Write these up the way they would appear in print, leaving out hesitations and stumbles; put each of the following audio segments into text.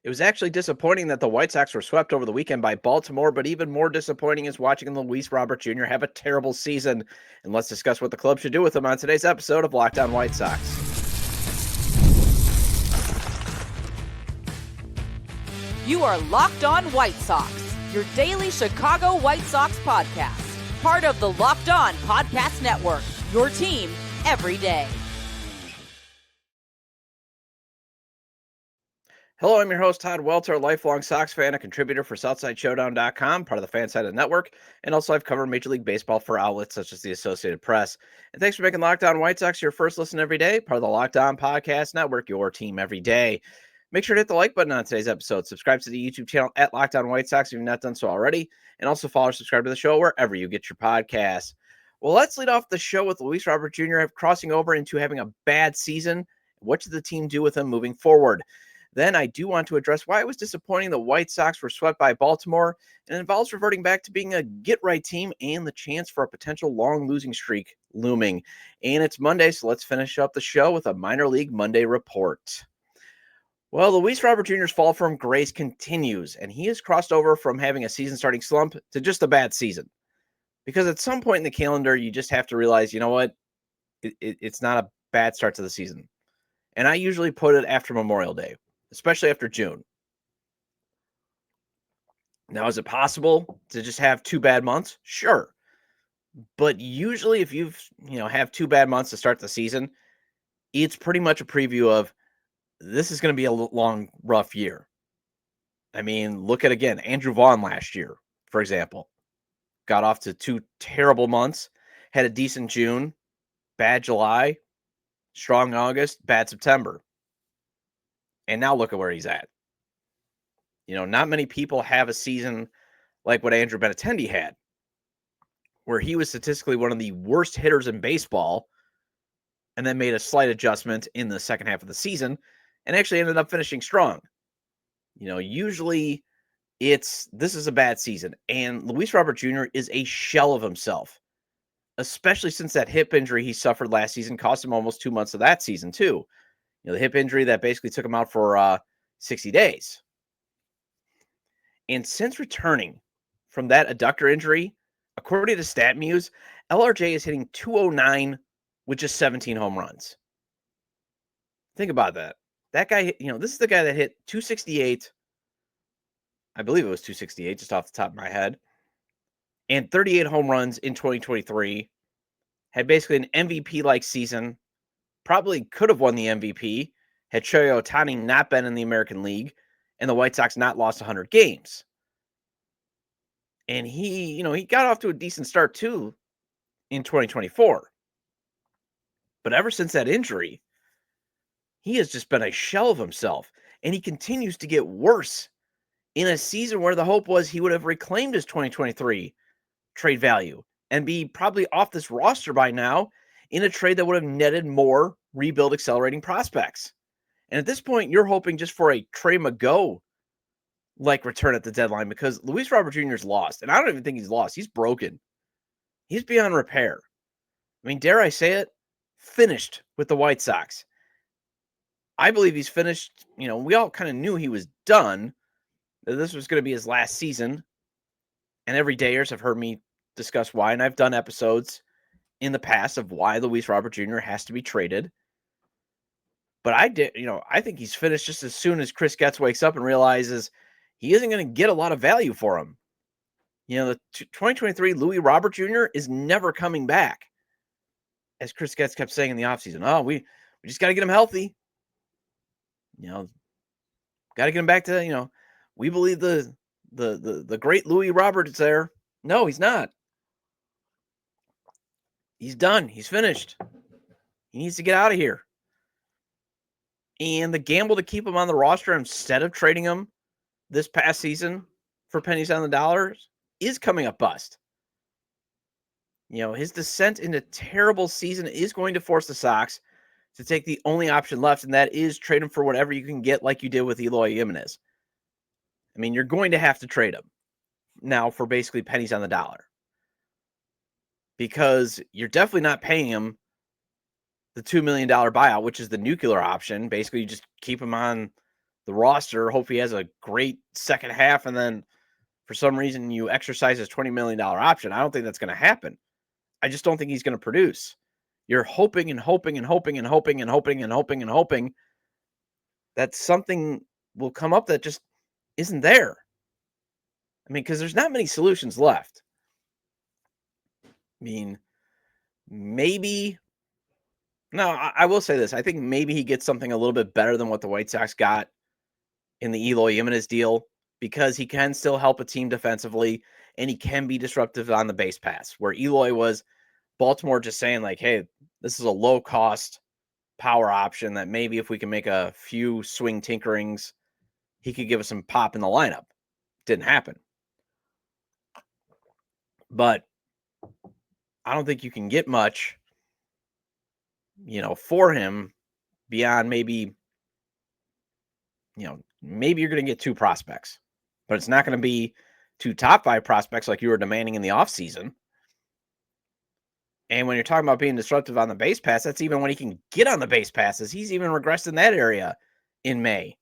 It was actually disappointing that the White Sox were swept over the weekend by Baltimore, but even more disappointing is watching Luis Robert Jr. have a terrible season. And let's discuss what the club should do with him on today's episode of Locked On White Sox. You are Locked On White Sox, your daily Chicago White Sox podcast. Part of the Locked On Podcast Network, your team every day. Hello, I'm your host, Todd Welter, a lifelong Sox fan, a contributor for SouthsideShowdown.com, part of the Fansided Network, and also I've covered Major League Baseball for outlets such as the Associated Press. And thanks for making Locked On White Sox your first listen every day, part of the Locked On Podcast Network, your team every day. Make sure to hit the like button on today's episode. Subscribe to the YouTube channel at Locked On White Sox if you've not done so already, and also follow or subscribe to the show wherever you get your podcasts. Well, let's lead off the show with Luis Robert Jr. crossing over into having a bad season. What should the team do with him moving forward? Then I do want to address why it was disappointing the White Sox were swept by Baltimore, and it involves reverting back to being a get-right team and the chance for a potential long losing streak looming. And it's Monday, so let's finish up the show with a Minor League Monday report. Well, Luis Robert Jr.'s fall from grace continues, and he has crossed over from having a season-starting slump to just a bad season. Because at some point in the calendar, you just have to realize, you know what, it's not a bad start to the season. And I usually put it after Memorial Day, especially after June. Now, is it possible to just have 2 bad months? Sure. But usually if have 2 bad months to start the season, it's pretty much a preview of this is going to be a long, rough year. I mean, look at, again, Andrew Vaughn last year, for example. Got off to 2 terrible months, had a decent June, bad July, strong August, bad September. And now look at where he's at. Not many people have a season like what Andrew Benintendi had, where he was statistically one of the worst hitters in baseball and then made a slight adjustment in the second half of the season and actually ended up finishing strong. Usually this is a bad season, and Luis Robert Jr. is a shell of himself, especially since that hip injury he suffered last season cost him almost 2 months of that season too. The hip injury that basically took him out for 60 days. And since returning from that adductor injury, according to StatMuse, LRJ is hitting .209 with just 17 home runs. Think about that. That guy, this is the guy that hit .268. I believe it was .268, just off the top of my head. And 38 home runs in 2023. Had basically an MVP-like season. Probably could have won the MVP had Shohei Ohtani not been in the American League and the White Sox not lost 100 games. And he got off to a decent start too in 2024. But ever since that injury, he has just been a shell of himself, and he continues to get worse in a season where the hope was he would have reclaimed his 2023 trade value and be probably off this roster by now in a trade that would have netted more rebuild accelerating prospects. And at this point, you're hoping just for a Trey Mago-like return at the deadline because Luis Robert Jr. is lost. And I don't even think he's lost. He's broken. He's beyond repair. I mean, dare I say it? Finished with the White Sox. I believe he's finished. We all kind of knew he was done. That this was going to be his last season. And everydayers have heard me discuss why. And I've done episodes in the past of why Luis Robert Jr. has to be traded. But I think he's finished just as soon as Chris Getz wakes up and realizes he isn't going to get a lot of value for him. The 2023 Luis Robert Jr. is never coming back. As Chris Getz kept saying in the offseason, we just got to get him healthy. Got to get him back to, we believe the great Luis Robert is there. No, he's not. He's done. He's finished. He needs to get out of here. And the gamble to keep him on the roster instead of trading him this past season for pennies on the dollars is coming up bust. His descent into terrible season is going to force the Sox to take the only option left, and that is trade him for whatever you can get like you did with Eloy Jimenez. I mean, you're going to have to trade him now for basically pennies on the dollar because you're definitely not paying him the $2 million buyout, which is the nuclear option. Basically, you just keep him on the roster, hope he has a great second half, and then for some reason you exercise his $20 million option. I don't think that's going to happen. I just don't think he's going to produce. You're hoping and hoping and hoping and hoping and hoping and hoping and hoping that something will come up that just isn't there. I mean, because there's not many solutions left. I mean, maybe. No, I will say this. I think maybe he gets something a little bit better than what the White Sox got in the Eloy Jimenez deal, because he can still help a team defensively and he can be disruptive on the base pass, where Eloy was Baltimore just saying like, hey, this is a low cost power option that maybe if we can make a few swing tinkerings, he could give us some pop in the lineup. Didn't happen. But I don't think you can get much, for him beyond maybe, maybe you're going to get 2 prospects, but it's not going to be 2 top 5 prospects like you were demanding in the offseason. And when you're talking about being disruptive on the base pass, that's even when he can get on the base passes. He's even regressed in that area in May.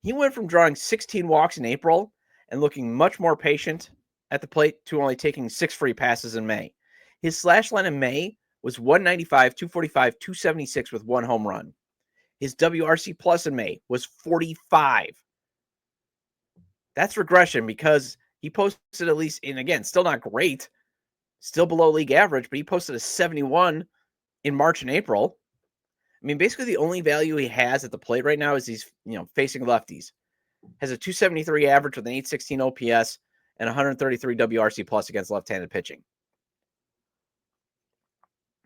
He went from drawing 16 walks in April and looking much more patient at the plate to only taking 6 free passes in May. His slash line in May was 195, 245, 276 with 1 home run. His WRC plus in May was 45. That's regression because he posted at least, and again, still not great, still below league average, but he posted a 71 in March and April. I mean, basically the only value he has at the plate right now is he's, facing lefties. Has a 273 average with an 816 OPS and 133 WRC plus against left-handed pitching.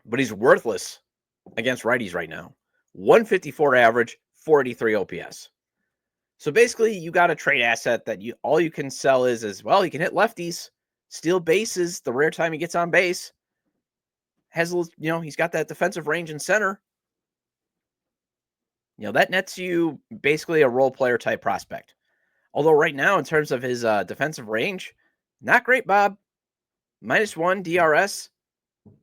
But he's worthless against righties right now. 154 average, 483 OPS. So basically, you got a trade asset that all you can sell is well, he can hit lefties, steal bases the rare time he gets on base. Has he's got that defensive range in center. That nets you basically a role player type prospect. Although right now, in terms of his defensive range, not great, Bob. -1 DRS,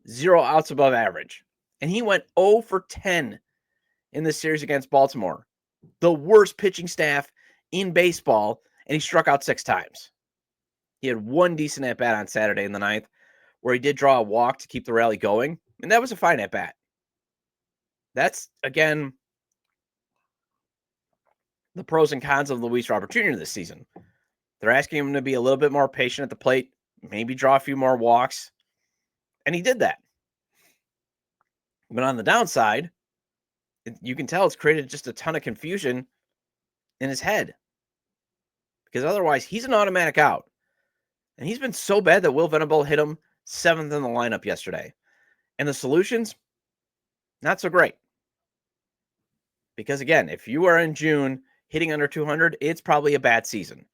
0 outs above average. And he went 0 for 10 in this series against Baltimore. The worst pitching staff in baseball, and he struck out 6 times. He had 1 decent at-bat on Saturday in the 9th, where he did draw a walk to keep the rally going, and that was a fine at-bat. That's, again, the pros and cons of Luis Robert Jr. this season. They're asking him to be a little bit more patient at the plate, maybe draw a few more walks, and he did that. But on the downside, you can tell it's created just a ton of confusion in his head. Because otherwise, he's an automatic out. And he's been so bad that Will Venable hit him 7th in the lineup yesterday. And the solutions, not so great. Because again, if you are in June hitting under 200, it's probably a bad season.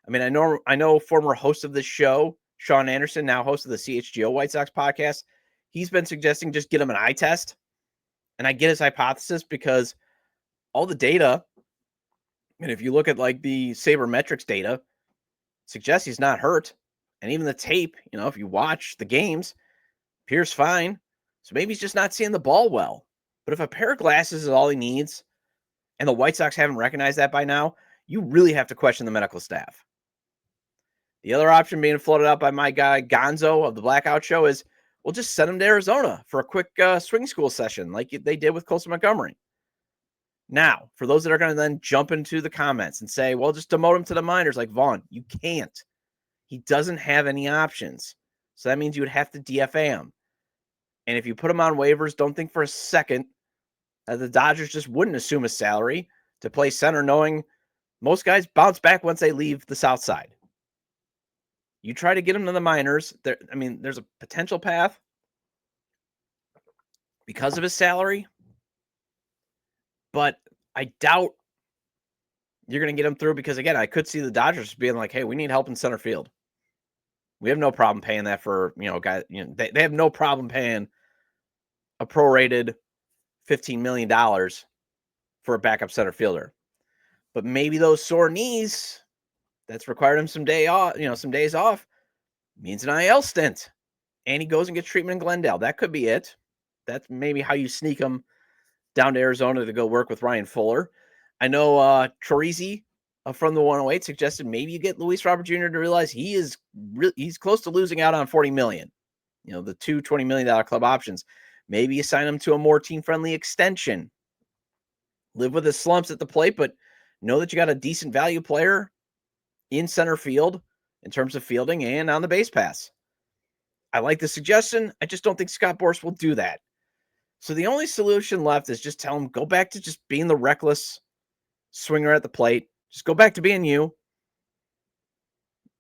I mean, I know former host of this show, Sean Anderson, now host of the CHGO White Sox podcast, he's been suggesting just get him an eye test. And I get his hypothesis because all the data, and if you look at like the sabermetrics data, suggests he's not hurt. And even the tape, if you watch the games, appears fine. So maybe he's just not seeing the ball well. But if a pair of glasses is all he needs, and the White Sox haven't recognized that by now, you really have to question the medical staff. The other option being floated out by my guy Gonzo of the Blackout Show is, we'll just send him to Arizona for a quick swing school session like they did with Colson Montgomery. Now, for those that are going to then jump into the comments and say, well, just demote him to the minors like Vaughn, you can't. He doesn't have any options. So that means you would have to DFA him. And if you put him on waivers, don't think for a second that the Dodgers just wouldn't assume his salary to play center, knowing most guys bounce back once they leave the South Side. You try to get him to the minors. There's a potential path because of his salary, but I doubt you're going to get him through because, again, I could see the Dodgers being like, hey, we need help in center field. We have no problem paying that for, guys. They have no problem paying a prorated $15 million for a backup center fielder. But maybe those sore knees that's required him some days off means an IL stint. And he goes and gets treatment in Glendale. That could be it. That's maybe how you sneak him down to Arizona to go work with Ryan Fuller. I know Chorizy from the 108 suggested maybe you get Luis Robert Jr. to realize he's close to losing out on $40 million. The two $20 million club options. Maybe you sign him to a more team-friendly extension. Live with his slumps at the plate, but know that you got a decent value player in center field in terms of fielding and on the base pass. I like the suggestion. I just don't think Scott Boras will do that. So the only solution left is just tell him, go back to just being the reckless swinger at the plate. Just go back to being you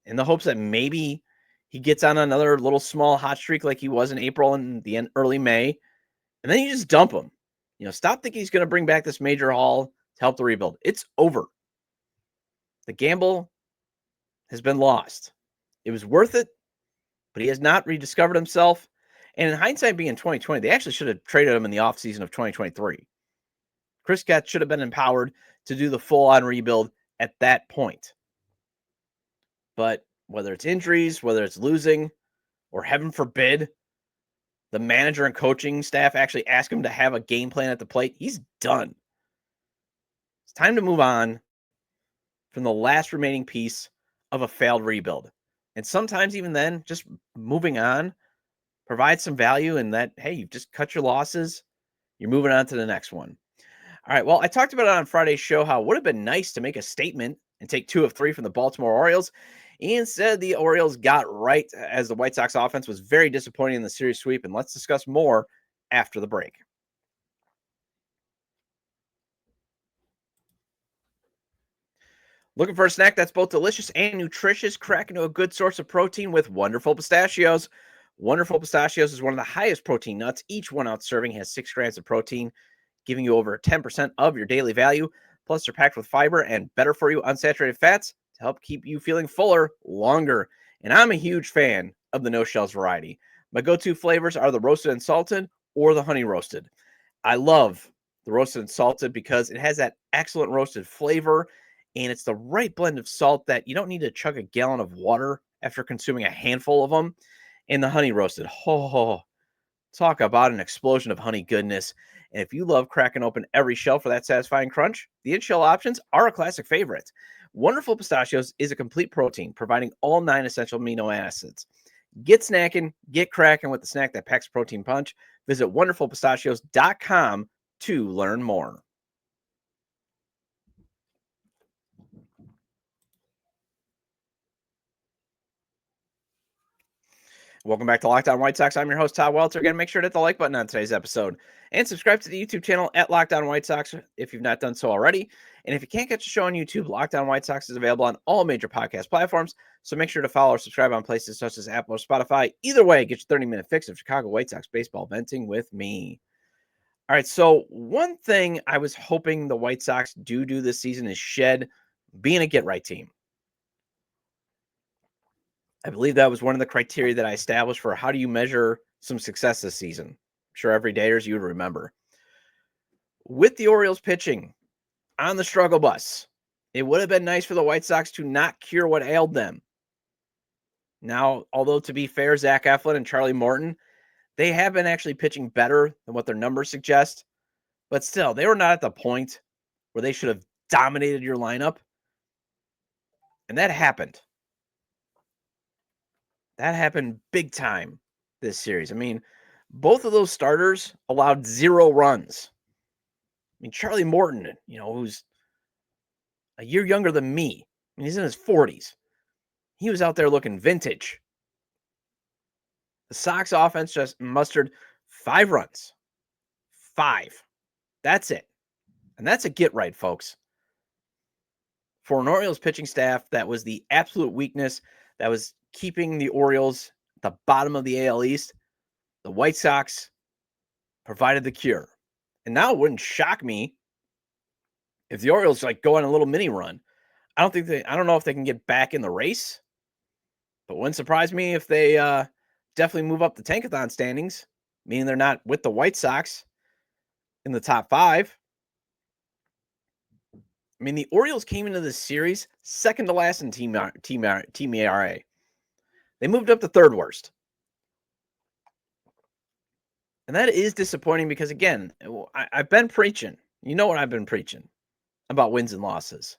in the hopes that maybe he gets on another little small hot streak like he was in April and early May. And then you just dump him. Stop thinking he's going to bring back this major haul to help the rebuild. It's over. The gamble has been lost. It was worth it, but he has not rediscovered himself. And in hindsight, being 2020, they actually should have traded him in the offseason of 2023. Chris Getz should have been empowered to do the full-on rebuild at that point. But whether it's injuries, whether it's losing, or heaven forbid, the manager and coaching staff actually ask him to have a game plan at the plate, he's done. It's time to move on from the last remaining piece of a failed rebuild. And sometimes even then, just moving on provides some value in that, hey, you've just cut your losses. You're moving on to the next one. All right, well, I talked about it on Friday's show, how it would have been nice to make a statement and take 2 of 3 from the Baltimore Orioles. Instead, the Orioles got right as the White Sox offense was very disappointing in the series sweep. And let's discuss more after the break. Looking for a snack that's both delicious and nutritious? Crack into a good source of protein with Wonderful Pistachios. Wonderful Pistachios is one of the highest protein nuts. Each 1-ounce serving has 6 grams of protein, giving you over 10% of your daily value. Plus, they're packed with fiber and better-for-you unsaturated fats to help keep you feeling fuller longer. And I'm a huge fan of the no-shells variety. My go-to flavors are the roasted and salted or the honey roasted. I love the roasted and salted because it has that excellent roasted flavor, and it's the right blend of salt that you don't need to chug a gallon of water after consuming a handful of them. And the honey roasted, talk about an explosion of honey goodness. And if you love cracking open every shell for that satisfying crunch, the in-shell options are a classic favorite. Wonderful Pistachios is a complete protein, providing all 9 essential amino acids. Get snacking, get cracking with the snack that packs protein punch. Visit wonderfulpistachios.com to learn more. Welcome back to Locked On White Sox. I'm your host, Todd Welter. Again, make sure to hit the like button on today's episode and subscribe to the YouTube channel at Locked On White Sox if you've not done so already. And if you can't catch the show on YouTube, Locked On White Sox is available on all major podcast platforms. So make sure to follow or subscribe on places such as Apple or Spotify. Either way, get your 30-minute fix of Chicago White Sox baseball venting with me. All right, so one thing I was hoping the White Sox do this season is shed being a get-right team. I believe that was one of the criteria that I established for how do you measure some success this season. I'm sure every Daters you would remember. With the Orioles pitching on the struggle bus, it would have been nice for the White Sox to not cure what ailed them. Now, although to be fair, Zach Eflin and Charlie Morton, they have been actually pitching better than what their numbers suggest. But still, they were not at the point where they should have dominated your lineup. And that happened. That happened big time this series. I mean, both of those starters allowed 0 runs. I mean, Charlie Morton, who's a year younger than me. I mean, he's in his 40s. He was out there looking vintage. The Sox offense just mustered 5 runs. 5. That's it. And that's a get right, folks. For an Orioles pitching staff, that was the absolute weakness that was keeping the Orioles at the bottom of the AL East. The White Sox provided the cure. And now it wouldn't shock me if the Orioles go on a little mini run. I don't know if they can get back in the race, but it wouldn't surprise me if they definitely move up the Tankathon standings, meaning they're not with the White Sox in the top 5. I mean, the Orioles came into this series second to last in team ERA. They moved up to 3rd worst. And that is disappointing because, again, I've been preaching. You know what I've been preaching. about wins and losses.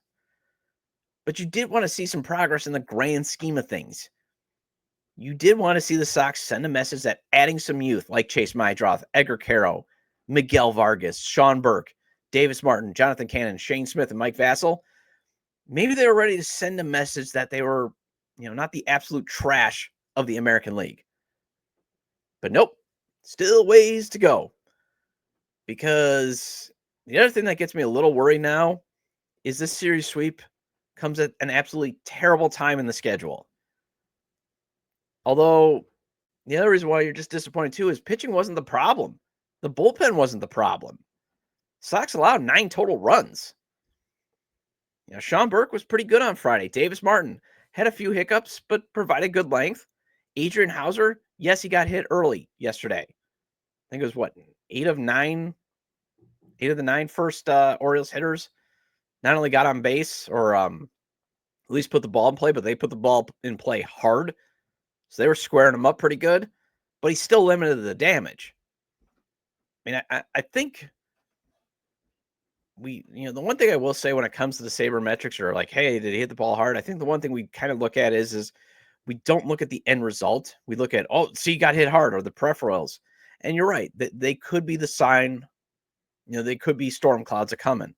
But you did want to see some progress in the grand scheme of things. You did want to see the Sox send a message that adding some youth like Chase Mydroth, Edgar Caro, Miguel Vargas, Sean Burke, Davis Martin, Jonathan Cannon, Shane Smith, and Mike Vassell, maybe they were ready to send a message that they were, not the absolute trash of the American League. But nope, still ways to go. Because the other thing that gets me a little worried now is this series sweep comes at an absolutely terrible time in the schedule. Although the other reason why you're just disappointed too is pitching wasn't the problem. The bullpen wasn't the problem. Sox allowed 9 total runs. Sean Burke was pretty good on Friday. Davis Martin had a few hiccups, but provided good length. Adrian Hauser, yes, he got hit early yesterday. I think it was 8 of the 9 first Orioles hitters not only got on base or at least put the ball in play, but they put the ball in play hard. So they were squaring him up pretty good, but he still limited the damage. I mean, I think the one thing I will say when it comes to the sabermetrics or like, hey, did he hit the ball hard? I think the one thing we kind of look at is we don't look at the end result. We look at, he got hit hard or the peripherals. And you're right, they could be the sign, they could be storm clouds are coming.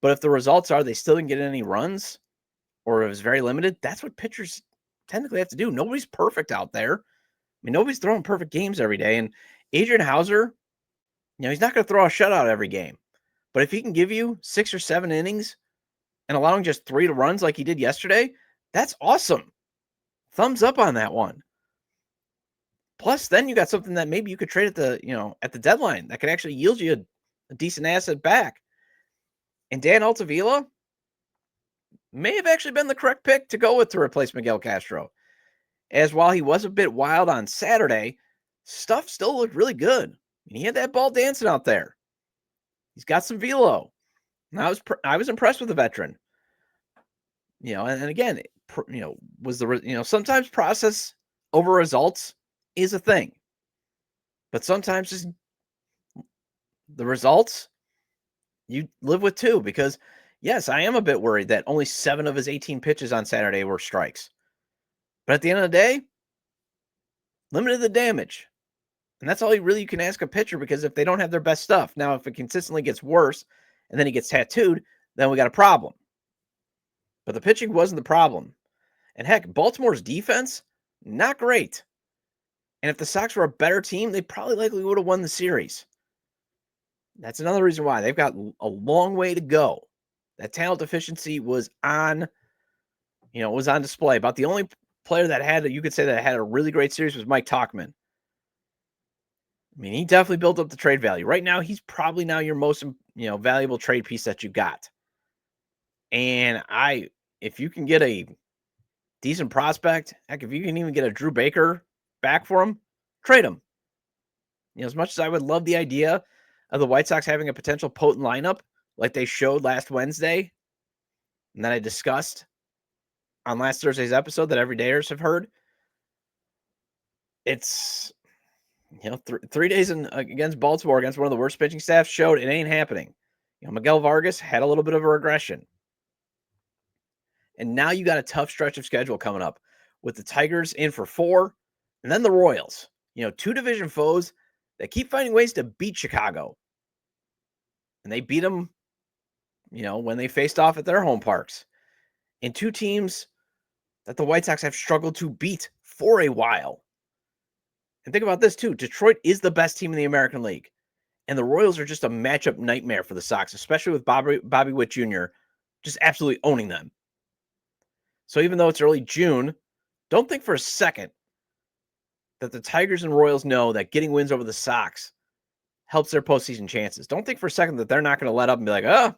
But if the results are they still didn't get any runs or it was very limited, that's what pitchers technically have to do. Nobody's perfect out there. I mean, nobody's throwing perfect games every day. And Adrian Hauser, he's not going to throw a shutout every game. But if he can give you 6 or 7 innings and allowing just 3 runs like he did yesterday, that's awesome. Thumbs up on that one. Plus, then you got something that maybe you could trade at the deadline that could actually yield you a decent asset back. And Dan Altavilla may have actually been the correct pick to go with to replace Miguel Castro. As while he was a bit wild on Saturday, stuff still looked really good. And he had that ball dancing out there. He's got some velo. And I was impressed with the veteran. And again, was sometimes process over results is a thing. But sometimes just the results you live with too, because yes, I am a bit worried that only 7 of his 18 pitches on Saturday were strikes. But at the end of the day, limited the damage. And that's all you can ask a pitcher, because if they don't have their best stuff, now if it consistently gets worse and then he gets tattooed, then we got a problem. But the pitching wasn't the problem. And heck, Baltimore's defense, not great. And if the Sox were a better team, they probably likely would have won the series. That's another reason why they've got a long way to go. That talent deficiency was on display. About the only player that had a really great series was Mike Tauchman. I mean, he definitely built up the trade value. Right now, he's probably now your most valuable trade piece that you got. And if you can get a decent prospect, heck, if you can even get a Drew Baker back for him, trade him. As much as I would love the idea of the White Sox having a potential potent lineup like they showed last Wednesday, and that I discussed on last Thursday's episode that everydayers have heard, it's 3 days against Baltimore, against one of the worst pitching staffs, showed it ain't happening. Miguel Vargas had a little bit of a regression. And now you got a tough stretch of schedule coming up with the Tigers in for 4, and then the Royals. 2 division foes that keep finding ways to beat Chicago. And they beat them, when they faced off at their home parks. And 2 teams that the White Sox have struggled to beat for a while. And think about this too. Detroit is the best team in the American League. And the Royals are just a matchup nightmare for the Sox, especially with Bobby Witt Jr. just absolutely owning them. So even though it's early June, don't think for a second that the Tigers and Royals know that getting wins over the Sox helps their postseason chances. Don't think for a second that they're not going to let up and be like,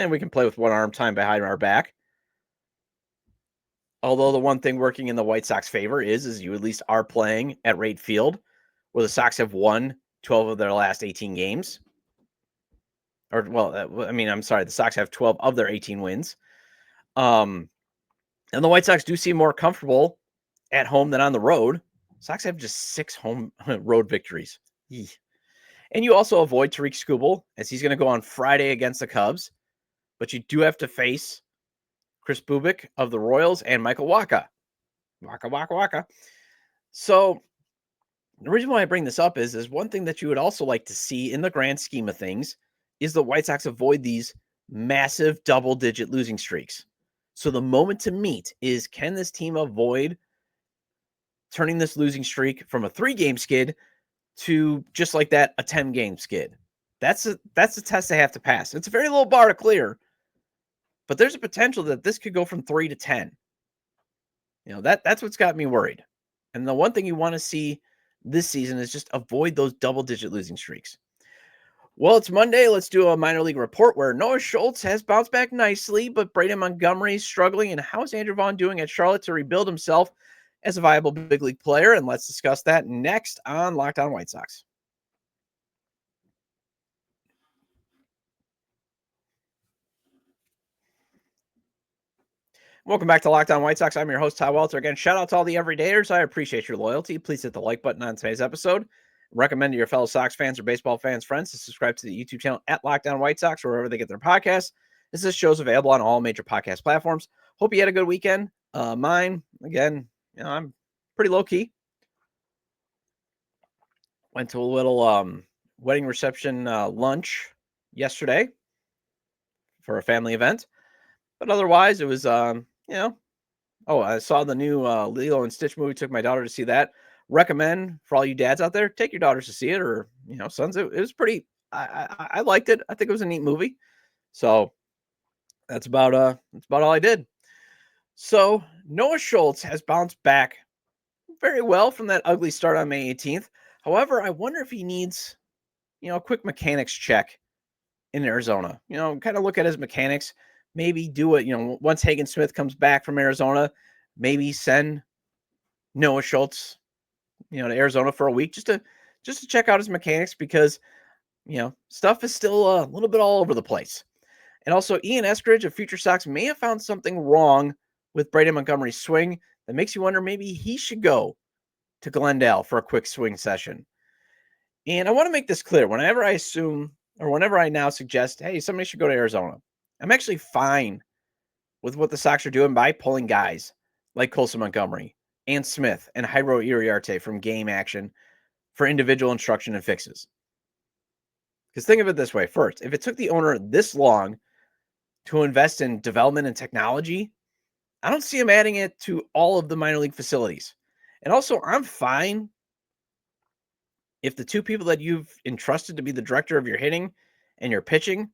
we can play with one arm time behind our back. Although the one thing working in the White Sox favor is you at least are playing at Rate Field, where the Sox have won 12 of their last 18 games. The Sox have 12 of their 18 wins. And the White Sox do seem more comfortable at home than on the road. Sox have just 6 home road victories. And you also avoid Tariq Skubal, as he's going to go on Friday against the Cubs. but you do have to face Chris Bubik of the Royals and Michael Wacha. Waka. So the reason why I bring this up is one thing that you would also like to see in the grand scheme of things is the White Sox avoid these massive double-digit losing streaks. So the moment to meet is, can this team avoid turning this losing streak from a 3-game skid to just like that, a 10-game skid? That's a test they have to pass. It's a very low bar to clear, but there's a potential that this could go from 3 to 10. That's what's got me worried. And the one thing you want to see this season is just avoid those double-digit losing streaks. Well, it's Monday. Let's do a minor league report where Noah Schultz has bounced back nicely, but Braden Montgomery is struggling. And how's Andrew Vaughn doing at Charlotte to rebuild himself as a viable big league player? And let's discuss that next on Locked On White Sox. Welcome back to Locked On White Sox. I'm your host, Ty Welter. Again, shout out to all the everydayers. I appreciate your loyalty. Please hit the like button on today's episode. Recommend to your fellow Sox fans or baseball fans, friends, to subscribe to the YouTube channel at Locked On White Sox or wherever they get their podcasts. This show's available on all major podcast platforms. Hope you had a good weekend. Mine, again, I'm pretty low-key. Went to a little wedding reception lunch yesterday for a family event. But otherwise, it was, I saw the new Lilo and Stitch movie, took my daughter to see that. Recommend for all you dads out there, take your daughters to see it, or, sons. It was pretty, I liked it. I think it was a neat movie. So that's about all I did. So Noah Schultz has bounced back very well from that ugly start on May 18th. However, I wonder if he needs, a quick mechanics check in Arizona. Kind of look at his mechanics. Maybe do it, once Hagen Smith comes back from Arizona, maybe send Noah Schultz, to Arizona for a week just to check out his mechanics, because, stuff is still a little bit all over the place. And also, Ian Eskridge of Future Sox may have found something wrong with Braden Montgomery's swing that makes you wonder maybe he should go to Glendale for a quick swing session. And I want to make this clear. Whenever I now suggest, hey, somebody should go to Arizona, I'm actually fine with what the Sox are doing by pulling guys like Colson Montgomery and Smith and Jairo Iriarte from game action for individual instruction and fixes. Because think of it this way. First, if it took the owner this long to invest in development and technology, I don't see him adding it to all of the minor league facilities. And also, I'm fine if the two people that you've entrusted to be the director of your hitting and your pitching,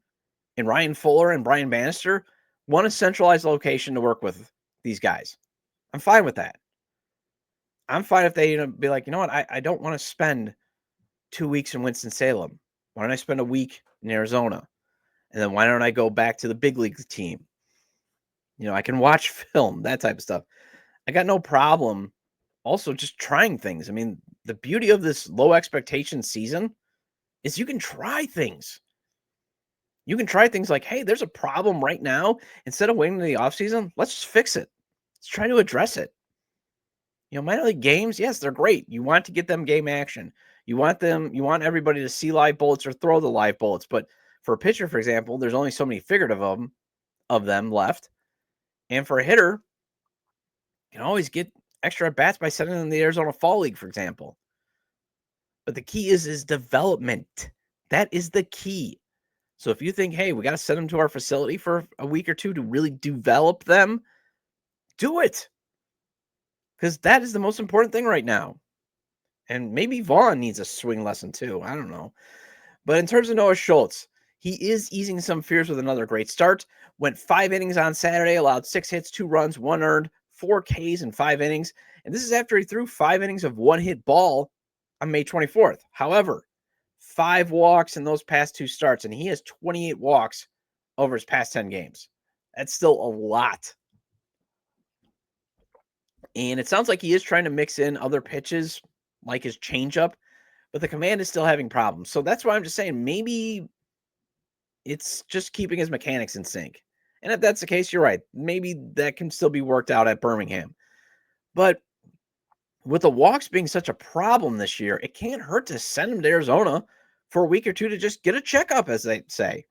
and Ryan Fuller and Brian Bannister, want a centralized location to work with these guys. I'm fine with that. I'm fine if they be like, you know what, I don't want to spend 2 weeks in Winston-Salem. Why don't I spend a week in Arizona? And then why don't I go back to the big league team? I can watch film, that type of stuff. I got no problem also just trying things. I mean, the beauty of this low expectation season is you can try things. You can try things like, hey, there's a problem right now. Instead of waiting to the offseason, let's just fix it. Let's try to address it. Minor league games, yes, they're great. You want to get them game action. You want everybody to see live bullets or throw the live bullets. But for a pitcher, for example, there's only so many figurative of them left. And for a hitter, you can always get extra at bats by sending them in the Arizona Fall League, for example. But the key is development. That is the key. So if you think, hey, we got to send them to our facility for a week or two to really develop them, do it. Because that is the most important thing right now. And maybe Vaughn needs a swing lesson too. I don't know. But in terms of Noah Schultz, he is easing some fears with another great start. Went 5 innings on Saturday, allowed 6 hits, 2 runs, 1 earned, 4 Ks in 5 innings. And this is after he threw 5 innings of 1-hit ball on May 24th. However, 5 walks in those past 2 starts, and he has 28 walks over his past 10 games. That's still a lot. And it sounds like he is trying to mix in other pitches, like his changeup, but the command is still having problems. So that's why I'm just saying maybe it's just keeping his mechanics in sync. And if that's the case, you're right. Maybe that can still be worked out at Birmingham. But with the walks being such a problem this year, it can't hurt to send him to Arizona for a week or two to just get a checkup, as they say.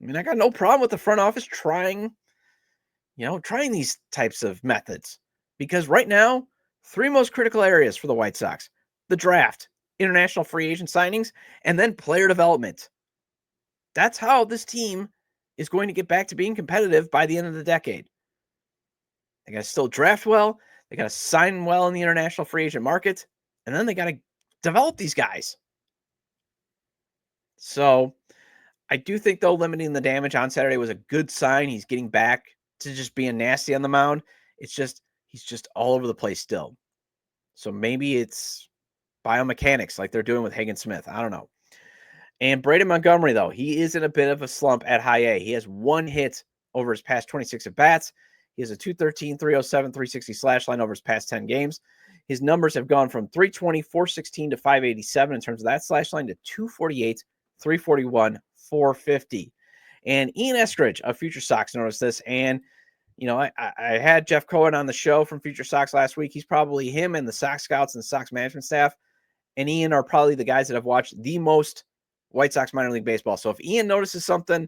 I mean, I got no problem with the front office trying these types of methods, because right now, 3 most critical areas for the White Sox: the draft, international free agent signings, and then player development. That's how this team is going to get back to being competitive by the end of the decade. They got to still draft well. They got to sign well in the international free agent market. And then they got to develop these guys. So I do think, though, limiting the damage on Saturday was a good sign. He's getting back to just being nasty on the mound. It's just, he's just all over the place still. So maybe it's biomechanics like they're doing with Hagen Smith. I don't know. And Braden Montgomery, though, he is in a bit of a slump at high A. He has 1 hit over his past 26 at-bats. He has a 213, 307, 360 slash line over his past 10 games. His numbers have gone from 320, 416 to 587 in terms of that slash line to 248, 341, 450. And Ian Eskridge of Future Sox noticed this. And, you know, I had Jeff Cohen on the show from Future Sox last week. He's probably, him and the Sox scouts and the Sox management staff and Ian are probably the guys that have watched the most White Sox minor league baseball. So if Ian notices something,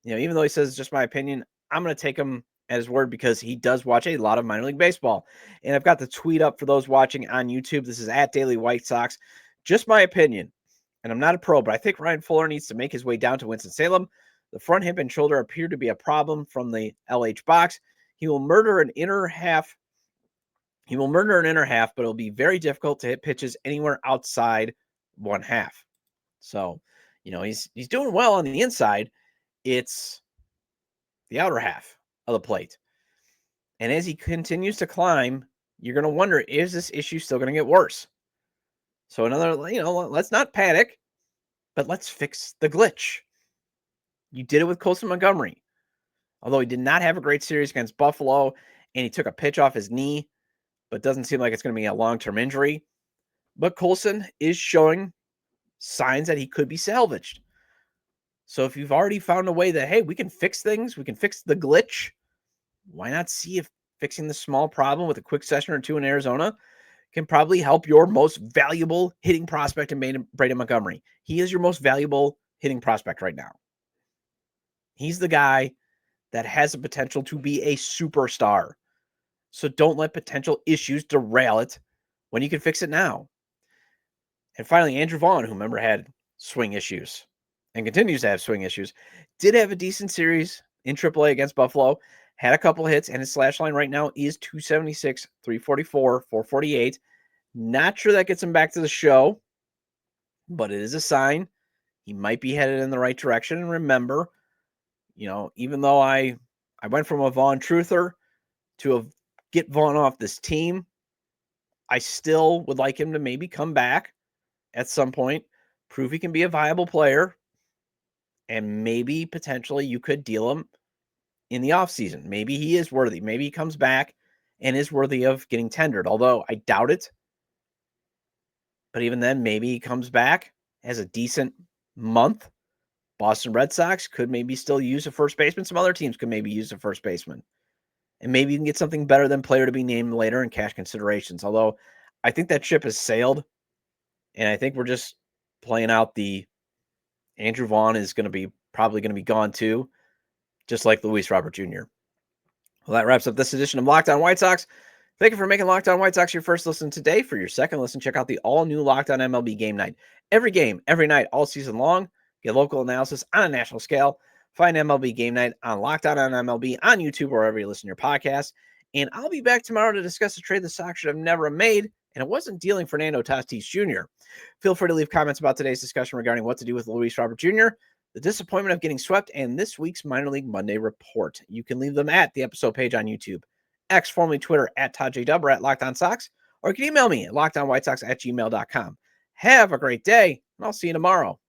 you know, even though he says it's just my opinion, I'm going to take him at his word because he does watch a lot of minor league baseball. And I've got the tweet up for those watching on YouTube. This is at Daily White Sox. Just my opinion. And I'm not a pro, but I think Ryan Fuller needs to make his way down to Winston-Salem. The front hip and shoulder appear to be a problem from the LH box. He will murder an inner half, but it'll be very difficult to hit pitches anywhere outside 1/2. So, you know, he's doing well on the inside. It's the outer half of the plate. And as he continues to climb, you're going to wonder, is this issue still going to get worse? So another, you know, let's not panic, but let's fix the glitch. You did it with Colson Montgomery. Although he did not have a great series against Buffalo and he took a pitch off his knee, but doesn't seem like it's going to be a long-term injury. But Colson is showing signs that he could be salvaged. So if you've already found a way that, hey, we can fix things, we can fix the glitch, why not see if fixing the small problem with a quick session or 2 in Arizona can probably help your most valuable hitting prospect in Braden Montgomery. He is your most valuable hitting prospect right now. He's the guy that has the potential to be a superstar. So don't let potential issues derail it when you can fix it now. And finally, Andrew Vaughn, who remember had swing issues and continues to have swing issues, did have a decent series in AAA against Buffalo, had a couple hits, and his slash line right now is 276, 344, 448. Not sure that gets him back to the show, but it is a sign he might be headed in the right direction. And remember, you know, even though I went from a Vaughn truther to get Vaughn off this team, I still would like him to maybe come back at some point, prove he can be a viable player, and maybe potentially you could deal him in the offseason. Maybe he is worthy. Maybe he comes back and is worthy of getting tendered, although I doubt it. But even then, maybe he comes back, has a decent month. Boston Red Sox could maybe still use a first baseman. Some other teams could maybe use a first baseman. And maybe you can get something better than player to be named later in cash considerations. Although I think that ship has sailed. And I think we're just playing out the Andrew Vaughn is probably going to be gone too, just like Luis Robert Jr. Well, that wraps up this edition of Locked On White Sox. Thank you for making Locked On White Sox your first listen today. For your second listen, check out the all-new Locked On MLB Game Night. Every game, every night, all season long. Get local analysis on a national scale. Find MLB Game Night on Locked On MLB on YouTube or wherever you listen to your podcast. And I'll be back tomorrow to discuss a trade the Sox should have never made, and it wasn't dealing Fernando Tatis Jr. Feel free to leave comments about today's discussion regarding what to do with Luis Robert Jr., the disappointment of getting swept, and this week's Minor League Monday report. You can leave them at the episode page on YouTube, X, formerly Twitter, at Todd J. Dub, or at Locked On Sox, or you can email me at lockedonwhitesox@gmail.com. Have a great day, and I'll see you tomorrow.